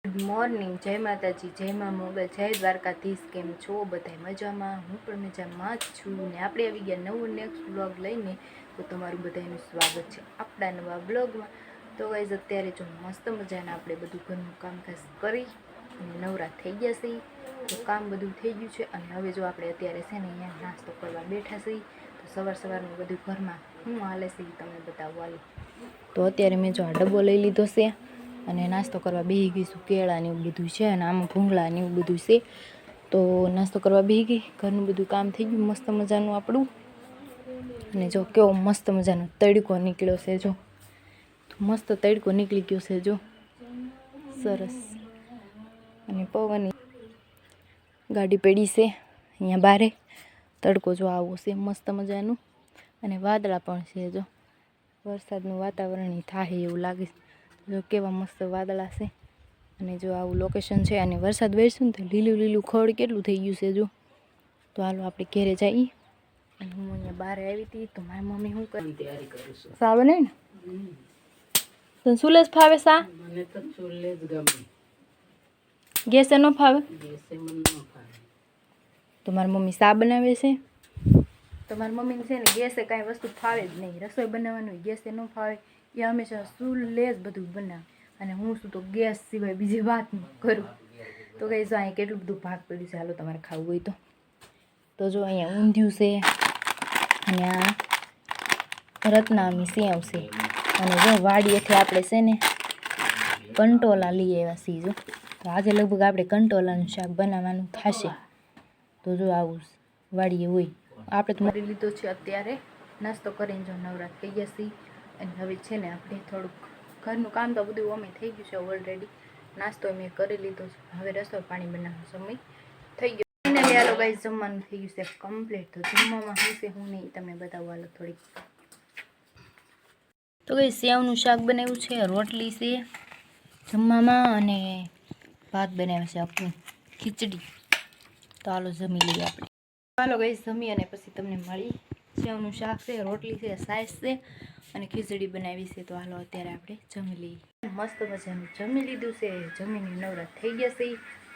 Good morning, જય માતાજી, જય મા મોગલ, જય દ્વારકાધીશ. કેમ છો બધા? મજામાં? હું પણ મજામાં જ છું ને આપણે આવી ગયા નવો નેક્સ્ટ બ્લોગ લઈને. તો તમારું બધાનું સ્વાગત છે આપણા નવા બ્લોગમાં. તો ગાઈઝ અત્યારે જો મસ્ત મજાના આપણે બધું ઘરનું કામકાજ કરી અને નવરા થઈ ગયા છીએ. તો કામ બધું થઈ ગયું છે અને હવે જો આપણે અત્યારે છે ને અહીંયા નાસ્તો કરવા બેઠા છીએ. તો સવારનું બધું ઘરમાં હું હાલે છે એ તમને બતાવવા આવી. તો અત્યારે મેં જો આ ડબ્બો લઈ લીધો છે અને નાસ્તો કરવા બેસી ગઈશું. કેળા ને એવું બધું છે અને આમાં ભૂંગળા ને એવું બધું છે. તો નાસ્તો કરવા બેસી ગઈ. ઘરનું બધું કામ થઈ ગયું મસ્ત મજાનું આપણું. અને જો કેવો મસ્ત મજાનો તડકો નીકળ્યો છે. જો મસ્ત તડકો નીકળી ગયો છે. જો સરસ. અને પવન ગાડી પડી છે અહીંયા બારે. તડકો જો આવો છે મસ્ત મજાનું અને વાદળા પણ છે. જો વરસાદનું વાતાવરણ થાય એવું લાગે છે. જો કેવા મસ્ત વાદળા છે અને જો આવું લોકેશન છે. અને વરસાદ વરસ્યું ને તો લીલું લીલું ખડ કેટલું થઈ ગયું છે. જો તો હાલો આપણે ઘરે જઈએ. અને હું અહીંયા બહાર આવી હતી તો મારી મમ્મી શું કરી તૈયારી કરું છું. સા બને ને તને સુલેજ ફાવે સા? મને તો સુલેજ ગમે. ગેસે ન ફાવે? ગેસે મને ન ફાવે. તો મારી મમ્મી સા બનાવે છે. તો મારી મમ્મીને છે ને ગેસે કાંઈ વસ્તુ ફાવે જ નહીં. રસોઈ બનાવવાનું ગેસે ન ફાવે. એ હંમેશા ચૂલે જ બધું બનાવે. અને હું શું તો ગેસ સિવાય બીજી વાત ન કરું. તો કઈ જો અહીંયા કેટલું બધું ભાગ પડ્યું છે. હાલો તમારે ખાવું હોય તો જો અહીંયા ઊંધિયું છે અને આ રત્નામી સેવ છે. અને જો વાડીએથી આપણે છે ને કંટોલા લઈ આવ્યા છીએ. જો તો આજે લગભગ આપણે કંટોલાનું શાક બનાવવાનું થશે. તો જો આવું વાડીએ હોય. આપણે તો મરી લીધો છે અત્યારે. નાસ્તો કરીને જો નવરા થઈ ગયા છીએ. અને હવે છે ને આપણે થોડુંક ઘરનું કામ તો બધું અમે થઈ ગયું છે ઓલરેડી. નાસ્તો મેં કરી લીધો છે. હવે રસોઈ પાણી બનાવવાનો સમય થઈ ગયો. ફાઇનલી હાલો ગાઈસ જમવાનું થઈ ગયું છે કમ્પ્લીટ. તો જમવામાં શું છે હું નહીં તમને બતાવવા હાલો થોડીક. તો ગાઈસ સેવનું શાક બનાવ્યું છે, રોટલી છે જમવામાં અને ભાત બનાવ્યા છે આપણી ખીચડી. તો હાલો જમી લઈએ આપણે. હાલો ગાઈસ જમી અને પછી તમને મળી. સેવનું શાક છે, રોટલી છે, સાઈસ છે અને ખીચડી બનાવી છે. તો હાલો અત્યારે આપણે જમી લઈએ. મસ્ત મજાનું જમી લીધું છે. જમીને નવરા થઈ ગયા છે.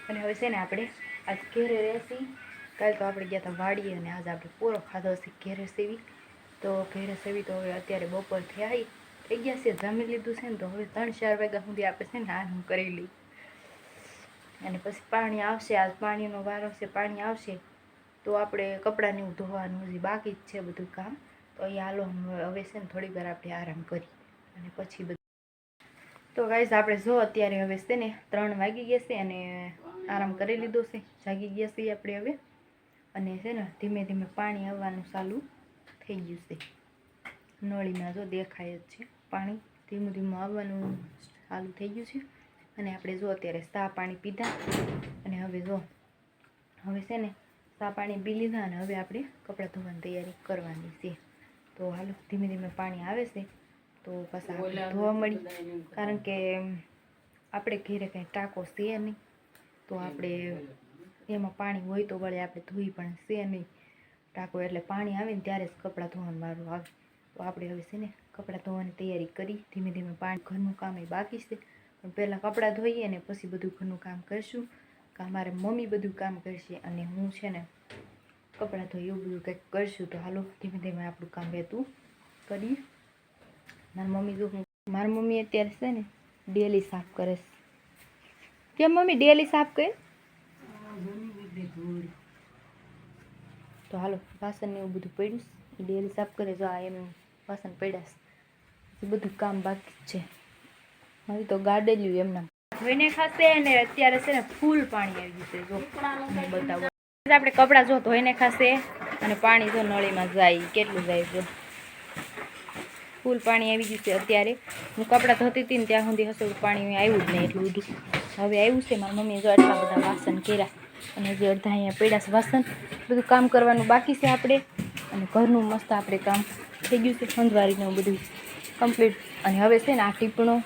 અને હવે છે ને આપણે આજ ઘેરે રહેશી. કાલે તો આપણે ગયા હતા વાડીએ અને આજ આપણે પૂરો ખાધો છે ઘેરે સેવી. તો ઘેરે સેવી તો હવે અત્યારે બપોર થઈ ગયા છે. જમી લીધું છે ને તો હવે 3-4 વાગ્યા સુધી આપણે છે ને આરામ કરી લઈએ. અને પછી પાણી આવશે. આજ પાણીનો વારો છે. પાણી આવશે તો આપણે કપડાં ને એવું ધોવાનું હજી બાકી જ છે બધું કામ. તો અહીંયા હાલો હવે છે ને થોડી વાર આપણે આરામ કરી અને પછી બધું. તો ગાઈસ આપણે જો અત્યારે હવે છે ને 3 વાગી ગયા છે અને આરામ કરી લીધો છે. જાગી ગયા છીએ આપણે હવે. અને છે ને ધીમે ધીમે પાણી આવવાનું ચાલુ થઈ ગયું છે. નળીમાં જો દેખાય જ છે પાણી ધીમું ધીમું આવવાનું ચાલુ થઈ ગયું છે. અને આપણે જો અત્યારે ચા પાણી પીધા અને હવે જો હવે છે ને ચા પાણી પી લીધા અને હવે આપણે કપડાં ધોવાની તૈયારી કરવાની છે. તો હાલો ધીમે ધીમે પાણી આવે છે તો પાછા આપણે ધોવા મળી. કારણ કે આપણે ઘરે કંઈ ટાંકો છે નહીં. તો આપણે એમાં પાણી હોય તો વળે આપણે ધોઈ પણ છે નહીં ટાંકો. એટલે પાણી આવે ને ત્યારે જ કપડાં ધોવાનું વારો આવે. તો આપણે હવે છે ને કપડાં ધોવાની તૈયારી કરી ધીમે ધીમે. પાણી ઘરનું કામ એ બાકી છે પણ પહેલાં કપડાં ધોઈએ ને પછી બધું ઘરનું કામ કરીશું. કે અમારે મમ્મી બધું કામ કરશે અને હું છે ને કપડાં ધોઈ એવું બધું કંઈક કરીશું. તો હાલો ધીમે ધીમે આપણું કામ વહેતું કરીએ. મારી મમ્મી અત્યારે છે ને ડેલી સાફ કરે છે. કેમ મમ્મી ડેલી સાફ કરે? તો હાલો વાસણ ને એવું બધું પડ્યું એ ડેલી સાફ કરે. જો આ એમ વાસણ પડ્યા છે. બધું કામ બાકી જ છે. મારી તો ગાડેલ્યું એમના ધોઈને ખાશે. અને અત્યારે છે ને ફૂલ પાણી આવી ગયું છે. જો બતાવો આપણે કપડાં જો ધોઈને ખાશે અને પાણી જો નળીમાં જાય કેટલું જાય છે. ફૂલ પાણી આવી ગયું છે. અત્યારે હું કપડાં ધોતી હતી ને ત્યાં સુધી હસું પાણી આવ્યું જ નહીં એટલું બધું. હવે આવ્યું છે. મારી મમ્મીએ જો આટલા બધા વાસણ કર્યા અને જે અડધા અહીંયા પડ્યા છે વાસણ. બધું કામ કરવાનું બાકી છે આપણે. અને ઘરનું મસ્ત આપણે કામ થઈ ગયું છે. સંધવારીનું બધું કમ્પ્લીટ. અને હવે છે ને આ ટીપણો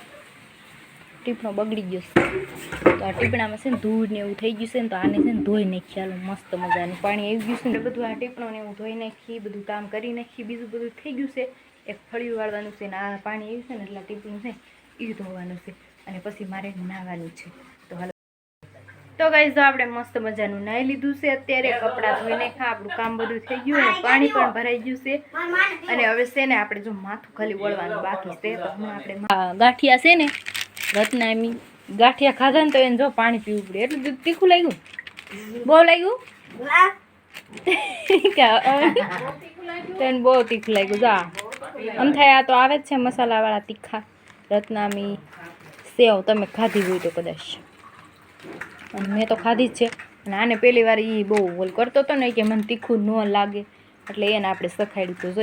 બગડી ગયો છે. તો આ ટીપણામાં છે ને ધૂળ ને એવું થઈ ગયું છે ને તો આને છે ને ધોઈ નાખી. હાલો મસ્ત મજાનું પાણી આવી ગયું છે ને બધું આ ટીપણો ને એવું ધોઈ નાખી. બધું કામ કરી નાખી. બીજું બધું થઈ ગયું છે. એક ફળિયું વાળવાનું છે ને આ પાણી આવ્યું છે ને એટલે ટીપણું છે એ ધોવાનું છે. અને પછી મારે નાહવાનું છે. તો તો ગાઈસ જો આપણે મસ્ત મજાનું નાઈ લીધું છે અત્યારે, કપડાં ધોઈને આપણું કામ બધું થઈ ગયું અને પાણી પણ ભરાઈ ગયું છે. અને હવે છે ને આપણે જો માથું ખાલી વળવાનું બાકી છે. તો આપણે ગાંઠિયા છે ને રત્નામી ગાંઠિયા ખાધા ને તો એને જો પાણી પીવું પડે. એટલું દૂધ તીખું લાગ્યું, બહુ લાગ્યું તેને બહુ તીખું લાગ્યું. જા આમ થાય. આ તો આવે જ છે મસાલાવાળા તીખા રત્નામી સેવ. તમે ખાધી હોય તો કદાચ, અને મેં તો ખાધી જ છે. અને આને પહેલી વાર એ બહુ બોલ કરતો હતો ને કે મને તીખું ન લાગે, એટલે એને આપણે સખાડ્યું હતું. જો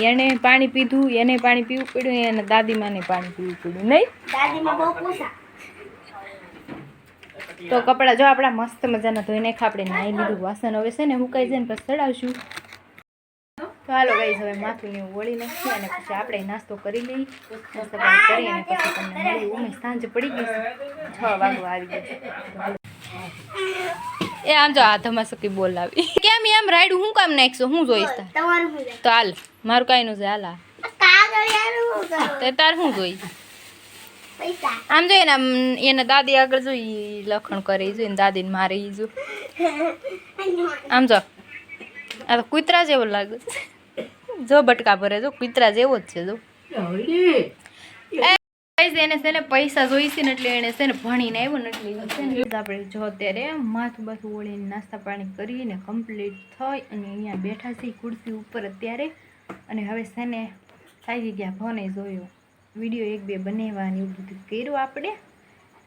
એને પાણી પીધું, એને પાણી પીવું પડ્યું, એને દાદીમાને પાણી પીવું પડ્યું. નહીં દાદીમાં બહુ પૂછા. તો કપડાં જો આપણા મસ્ત મજાના ધોઈને આપણે નાહી લીધું. વાસણ હવે છે ને મુકાઈ જાય ને પછી ચડાવશું. તો હાલો ગાઈસ હવે માથું ને વળી નાખીએ અને પછી આપણે નાસ્તો કરી લઈએ. નાસ્તો કરી અને પછી તમને મળી. ઉમેશ સાંજ પડી ગઈ છે, 6 વાગવા આવી ગયા. એ આમ જો આ ધમાસકી બોલાવી કેમ એમ રાયડું હું કામ નાખશો? હું જોઈશ તો હાલ, મારું કાંઈ ન છે. હાલ તાર શું જોઈ? આમ જોઈએ ને એના દાદી આગળ જોઈ લખણ કરે જોઈને દાદીને મારે જો. આમ જો આ તો કૂતરા જેવો લાગે જો, બટકા ભરે જો, કૂતરા જેવો જ છે જો. એને છે ને પૈસા જોઈશે ને એટલે એને છે ને ભણીને આવ્યો ને એટલે આપણે જો અત્યારે માથું બાથું ઓળીને નાસ્તા પાણી કરીને કમ્પ્લીટ થઈ અને અહીંયા બેઠા છીએ ખુરશી ઉપર અત્યારે. અને હવે છે ને થઈ ગયા ભણે જોયો વિડીયો 1-2 બનાવવાની એવું બધું કર્યું આપણે.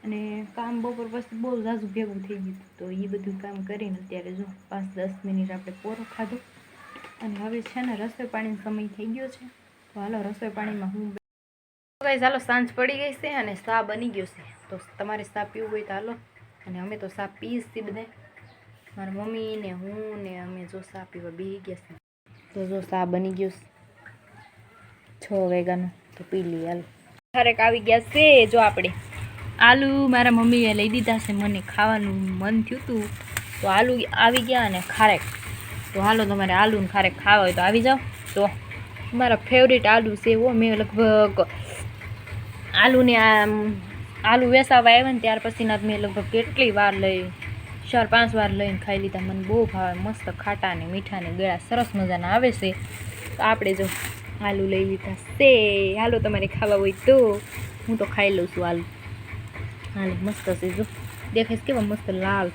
અને કામ બપોર પછી બહુ ઝાઝું ભેગું થઈ ગયું તો એ બધું કામ કરીને અત્યારે જો 5-10 મિનિટ આપણે પોરો ખાધો. અને હવે છે ને રસોઈ પાણીનો સમય થઈ ગયો છે. તો હાલો રસોઈ પાણીમાં હું ગાઈસ હાલો સાંજ પડી ગઈ છે અને ચા બની ગયો છે. તો તમારે ચા પીવું હોય તો હાલો. અને અમે તો ચા પીએ છીએ બધા, મારા મમ્મી ને હું ને અમે જો ચા પીવા બેસી ગયા છે. તો જો ચા બની ગયો છે 6 વાગ્યાનો, તો પી લઈએ હાલો. ખારેક આવી ગયા છે જો. આપણે આલુ મારા મમ્મીએ લઈ દીધા છે, મને ખાવાનું મન થયું હતું તો આલુ આવી ગયા અને ખારેક. તો હાલો તમારે આલુ ને ખારેક ખાવા હોય તો આવી જાઓ. તો મારા ફેવરેટ આલુ છે એવો. મેં લગભગ આલુને આલુ વેસાવા આવ્યા ને ત્યાર પછીના મેં લગભગ કેટલી વાર લઈ 4-5 વાર લઈને ખાઈ લીધા. મને બહુ ભાવે, મસ્ત ખાટા ને મીઠા ને ગળા સરસ મજાના આવે છે. તો આપણે જો આલુ લઈ લીધા છે. હાલો તમારે ખાવા હોય તો હું તો ખાઈ લઉં છું આલુ. હાલે મસ્ત છે જો, દેખાય કેવા મસ્ત લાલ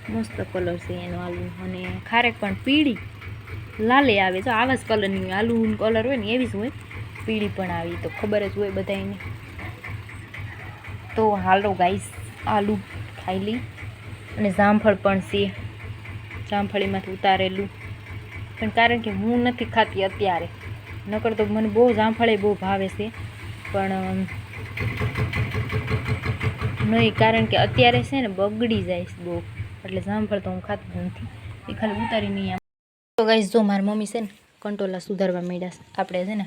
મસ્ત કલર છે એનો આલુ. અને ખારેક પણ પીળી લાલે આવે જો, આવા જ કલરની હોય. આલુનો કલર હોય ને એવી જ હોય, પીળી પણ આવી તો ખબર જ હોય બધાને. તો હાલો ગાઈસ આલુ ખાઈ લઈ. અને જામફળ પણ છે, જામફળીમાંથી ઉતારેલું. પણ કારણ કે હું નથી ખાતી અત્યારે, નકર તો મને બહુ જામફળે બહુ ભાવે છે. પણ નહીં, કારણ કે અત્યારે છે ને બગડી જાય છે બહુ, એટલે જામફળ તો હું ખાતી જ નથી. એ ખાલી ઉતારી નહીં. તો ગાઈસ જો મારી મમ્મી છે ને કંટોલા સુધારવા માંડ્યા છે. આપણે છે ને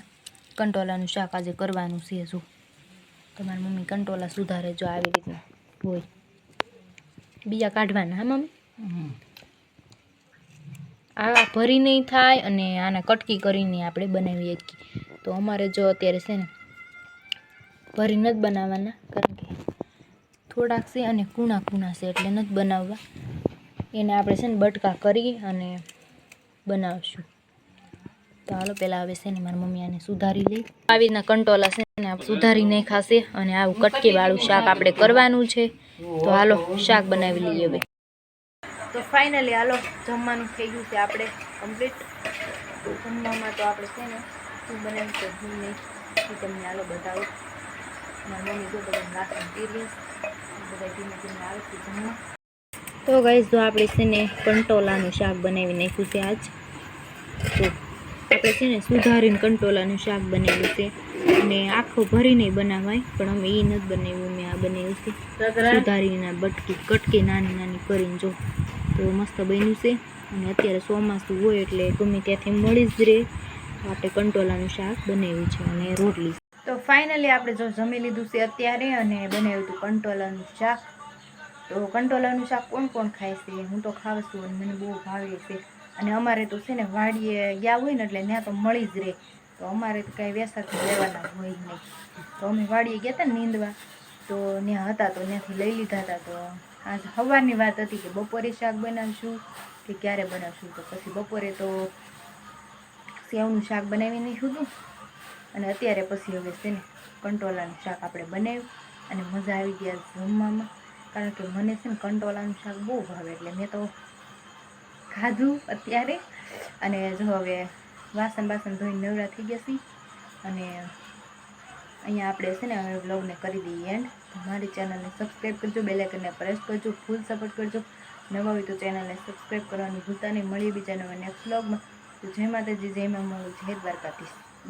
કંટોલાનું શાક આજે કરવાનું છે. જો તો મારી મમ્મી કંટોલા સુધારે જો આવી રીતના હોય, બીજા કાઢવાના. હા મમ્મી, આ ભરી નહીં થાય અને આને કટકી કરીને આપણે બનાવીએ. તો અમારે જો અત્યારે છે ને ભરી નથી બનાવવાના, કારણ કે થોડાક છે અને કૂણા કૂણા છે એટલે નથી બનાવવા. એને આપણે છે ને બટકા કરી અને બનાવશું. તો હાલો પહેલાં હવે છે ને મારી મમ્મી આને સુધારી લઈ. આવી રીતના કંટોલા છે ને આપણે સુધારી નહીં ખાશે અને આવું કટકીવાળું શાક આપણે કરવાનું છે. તો હાલો શાક બનાવી લઈએ હવે. તો ફાઇનલી હાલો જમવાનું થઈ ગયું છે આપણે કમ્પ્લીટ. જમવામાં તો આપણે છે ને શું બનાવ્યું છે હું નહીં એ તમને હાલો બતાવું. મારી મમ્મી જો બધા નાસ્તા પીરી બધા ધીમે ધીમે આવે છે જમવા. તો ગાઈસ જો આપણે છે ને કંટોલાનું શાક બનાવી નાખ્યું છે આજ. તો આપણે છે ને સુધારીને કંટોલાનું શાક બનાવ્યું છે. અને આખું ભરીને બનાવાય, પણ અમે એ નથી બનાવ્યું, મેં આ બનાવ્યું છે સુધારીને કટકી નાની નાની કરીને. જો તો મસ્ત બન્યું છે. અને અત્યારે ચોમાસું હોય એટલે ગમે ત્યાંથી મળી જ રહે. આપણે કંટોલાનું શાક બનાવ્યું છે અને રોટલી. તો ફાઇનલી આપણે જો જમી લીધું છે અત્યારે અને બનાવ્યું હતું કંટોલાનું શાક. તો કંટોલાનું શાક કોણ કોણ ખાય છે? હું તો ખાવ છું અને મને બહુ ભાવે છે. અને અમારે તો છે ને વાડીએ ગયા હોય ને એટલે ત્યાં તો મળી જ રહે. તો અમારે તો કાંઈ વેસાથી લેવાના હોય નહીં. તો અમે વાડીએ ગયા હતા ને નીંદવા, તો ત્યાં હતા તો ત્યાંથી લઈ લીધા હતા. તો આજ સવારની વાત હતી કે બપોરે શાક બનાવશું કે ક્યારે બનાવશું. તો પછી બપોરે તો સેવનું શાક બનાવી નાખ્યું હતું અને અત્યારે પછી હવે છે ને કંટોલાનું શાક આપણે બનાવ્યું અને મજા આવી ગયા જમવામાં. કારણ કે મને છે ને કંટોલાનું શાક બહુ ભાવે એટલે મેં તો ખાધું અત્યારે. અને જો હવે વાસણ ધોઈને નવરા થઈ ગયા છીએ અને અહીંયા આપણે છે ને હવે વ્લોગને કરી દઈએ એન્ડ. મારી ચેનલને સબસ્ક્રાઈબ કરજો, બેલ આઇકનને પ્રેસ કરજો, ફૂલ સપોર્ટ કરજો. નવા હોય તો ચેનલને સબસ્ક્રાઈબ કરવાનું ભૂલતા નહીં. મળીએ બીજા નવા નેક્સ્ટ વ્લોગમાં. તો જય માતાજી, જય મા મોગલ, જય દ્વારકાધીશ.